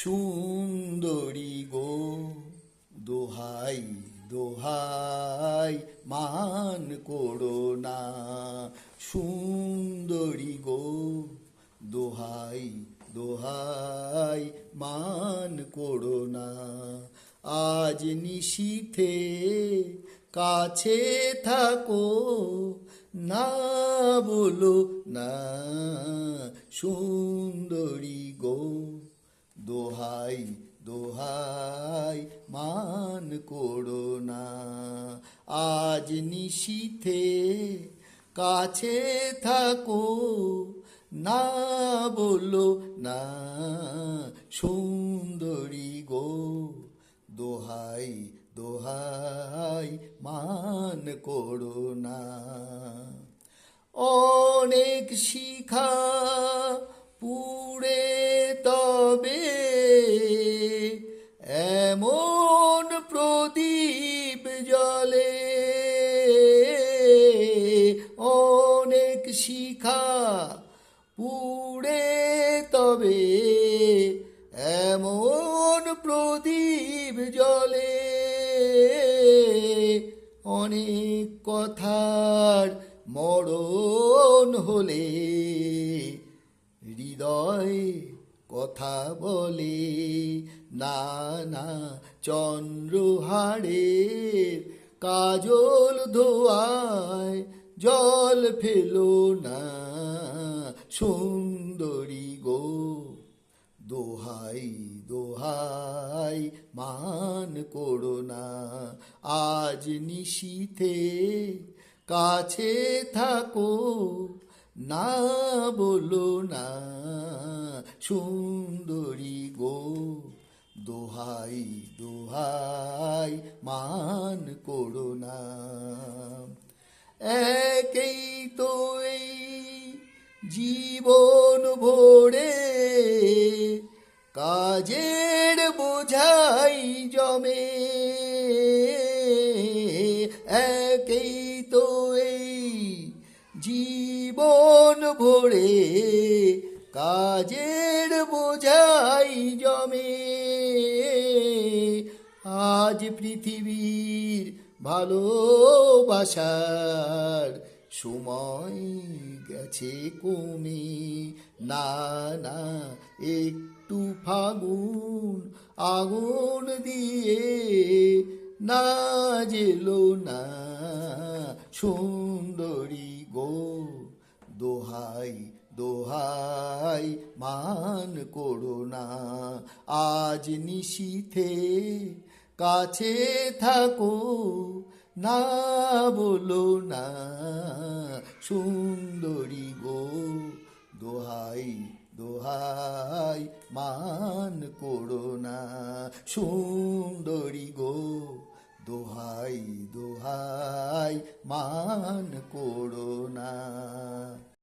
সুন্দরী গো, দোহাই দোহাই মান করো না। সুন্দরী গো, দোহাই দোহাই মান করো না। আজ নিশীথে কাছে থাকো, না বলো না। সুন্দরী গো, দোহাই দোহাই মান করো না। আজ নিশীথে কাছে থাকো, না বলো না। সুন্দরী গো, দোহাই দোহাই মান করো না। অনেক শিখা পুড়ে তবে এমন প্রদীপ জ্বলে। অনেক শিখা পুড়ে তবে এমন প্রদীপ জ্বলে। অনেক কথার মরণ হলে হৃদয় কথা বলে না। না চন্দ্রহাড়ের কাজল ধোয়ায় জল ফেলো না। সুন্দরী গো, দোহাই দোহাই মান করো না। আজ নিশীথে কাছে থাকো, না বলো না। সুন্দরী গো, দোহাই দোহাই মান করো না। একেই তো এই জীবন ভরে কাজের বোঝাই জমে। একেই তো এই জীবন ভরে কাজের বোঝাই জমে। আজ পৃথিবীর ভালোবাসার সময় গেছে কমে। না না একটু ফাগুন আগুন দিয়ে না জেলো না। সুন্দরী গো, দোহাই দোহাই মান করো না। আজ নিশীথে কাছে থাকো, না বলো না। সুন্দরী গো, দোহাই দোহাই মান করো না। সুন্দরী গো, দোহাই দোহাই মান করো না।